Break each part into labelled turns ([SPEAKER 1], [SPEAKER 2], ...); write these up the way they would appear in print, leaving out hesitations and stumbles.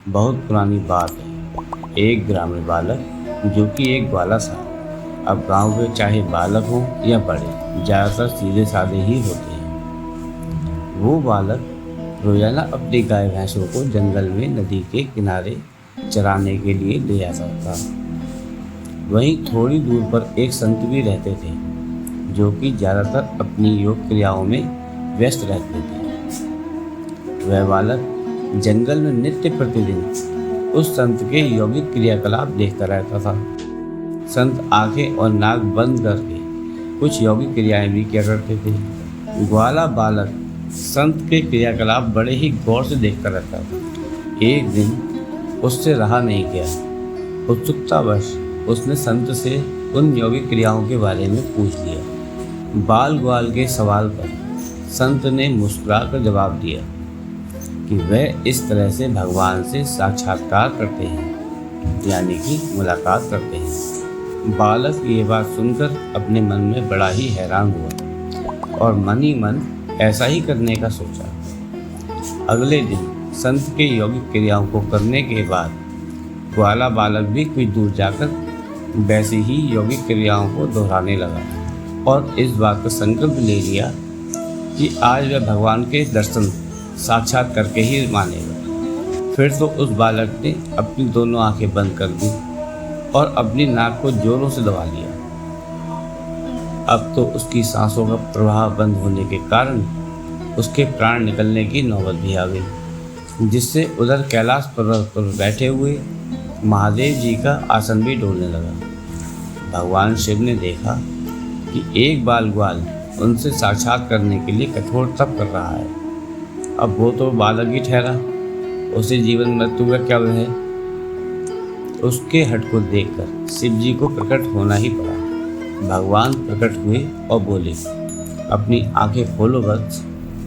[SPEAKER 1] बहुत पुरानी बात है। एक ग्रामीण बालक जो कि एक ग्वाला था। अब गांव के चाहे बालक हो या बड़े, ज़्यादातर सीधे साधे ही होते हैं। वो बालक रोजाना अपनी गाय भैंसों को जंगल में नदी के किनारे चराने के लिए ले जाता था। वहीं थोड़ी दूर पर एक संत भी रहते थे जो कि ज़्यादातर अपनी योग क्रियाओं में व्यस्त रहते थे। वह बालक जंगल में नित्य प्रतिदिन उस संत के यौगिक क्रियाकलाप देखता रहता था। संत आंखें और नाक बंद करके कुछ यौगिक क्रियाएं भी किया करते थे। ग्वाला बालक संत के क्रियाकलाप बड़े ही गौर से देखता रहता था। एक दिन उससे रहा नहीं गया। उत्सुकतावश उसने संत से उन यौगिक क्रियाओं के बारे में पूछ लिया। बाल ग्वाल के सवाल पर संत ने मुस्कुराकर जवाब दिया कि वह इस तरह से भगवान से साक्षात्कार करते हैं, यानी कि मुलाकात करते हैं। बालक ये बात सुनकर अपने मन में बड़ा ही हैरान हुआ और मन ही मन ऐसा ही करने का सोचा। अगले दिन संत के यौगिक क्रियाओं को करने के बाद ग्वाला बालक भी कुछ दूर जाकर वैसी ही यौगिक क्रियाओं को दोहराने लगा और इस बात का संकल्प ले लिया कि आज वह भगवान के दर्शन साक्षात करके ही मानेगा। फिर तो उस बालक ने अपनी दोनों आंखें बंद कर दी और अपनी नाक को जोरों से दबा लिया। अब तो उसकी सांसों का प्रवाह बंद होने के कारण उसके प्राण निकलने की नौबत भी आ गई, जिससे उधर कैलाश पर्वत पर बैठे हुए महादेव जी का आसन भी डोलने लगा। भगवान शिव ने देखा कि एक बाल ग्वाल उनसे साक्षात करने के लिए कठोर तप कर रहा है। अब वो तो बालक ही ठहरा, उसे जीवन मृत्यु का क्या है। उसके हट को देखकर शिव जी को प्रकट होना ही पड़ा। भगवान प्रकट हुए और बोले, अपनी आंखें खोलो वत्स,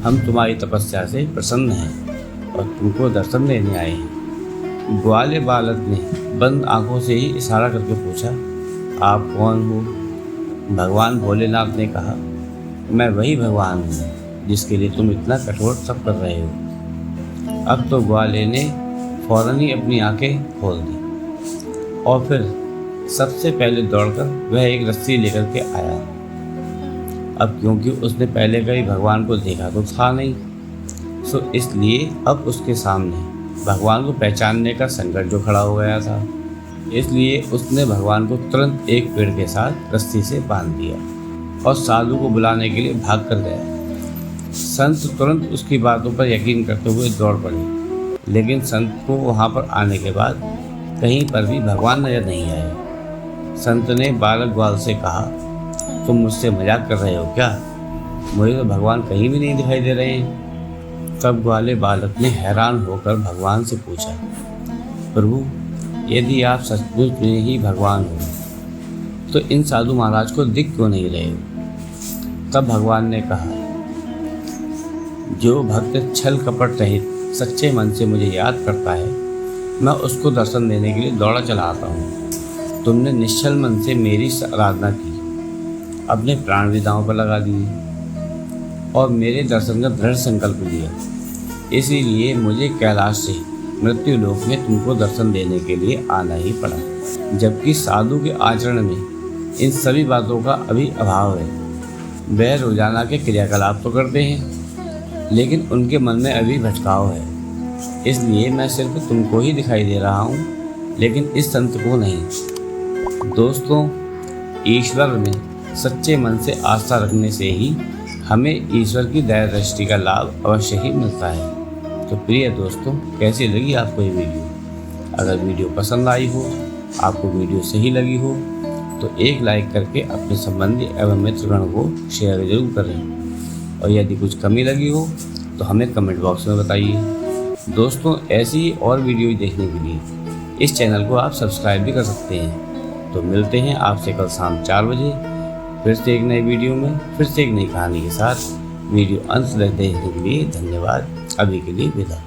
[SPEAKER 1] हम तुम्हारी तपस्या से प्रसन्न हैं और तुमको दर्शन देने आए हैं। ग्वाले बालक ने बंद आंखों से ही इशारा करके पूछा, आप कौन हो? भगवान भोलेनाथ ने कहा, मैं वही भगवान हूँ जिसके लिए तुम इतना कठोर तप कर रहे हो। अब तो ग्वाले ने फौरन ही अपनी आंखें खोल दी और फिर सबसे पहले दौड़कर वह एक रस्सी लेकर के आया। अब क्योंकि उसने पहले कभी भगवान को देखा तो था नहीं, सो इसलिए अब उसके सामने भगवान को पहचानने का संकट जो खड़ा हो गया था। इसलिए उसने भगवान को तुरंत एक पेड़ के साथ रस्सी से बांध दिया और साधु को बुलाने के लिए भाग कर गया। संत तुरंत उसकी बातों पर यकीन करते हुए दौड़ पड़े, लेकिन संत को वहाँ पर आने के बाद कहीं पर भी भगवान नजर नहीं आए। संत ने बालक ग्वाल से कहा, तुम मुझसे मजाक कर रहे हो क्या? मुझे तो भगवान कहीं भी नहीं दिखाई दे रहे हैं। तब ग्वाले बालक ने हैरान होकर भगवान से पूछा, प्रभु, यदि आप सचमुच में ही भगवान हो तो इन साधु महाराज को दिख क्यों नहीं रहे हो? तब भगवान ने कहा, जो भक्त छल कपट रहित सच्चे मन से मुझे याद करता है, मैं उसको दर्शन देने के लिए दौड़ा चला आता हूँ। तुमने निश्चल मन से मेरी आराधना की, अपने प्राण भी दांव पर लगा दिए और मेरे दर्शन का दृढ़ संकल्प लिया। इसीलिए मुझे कैलाश से मृत्यु लोक में तुमको दर्शन देने के लिए आना ही पड़ा। जबकि साधु के आचरण में इन सभी बातों का अभी अभाव है। वह रोजाना के क्रियाकलाप तो करते हैं, लेकिन उनके मन में अभी भटकाव है। इसलिए मैं सिर्फ तुमको ही दिखाई दे रहा हूँ, लेकिन इस संत को नहीं। दोस्तों, ईश्वर में सच्चे मन से आस्था रखने से ही हमें ईश्वर की दया दृष्टि का लाभ अवश्य ही मिलता है। तो प्रिय दोस्तों, कैसी लगी आपको ये वीडियो? अगर वीडियो पसंद आई हो, आपको वीडियो सही लगी हो, तो एक लाइक करके अपने संबंधी एवं मित्रगण को शेयर जरूर करें और यदि कुछ कमी लगी हो तो हमें कमेंट बॉक्स में बताइए। दोस्तों, ऐसी ही और वीडियो देखने के लिए इस चैनल को आप सब्सक्राइब भी कर सकते हैं। तो मिलते हैं आपसे कल शाम 4 बजे फिर से एक नई वीडियो में, फिर से एक नई कहानी के साथ। वीडियो अंत तक देखने के लिए धन्यवाद। अभी के लिए विदा।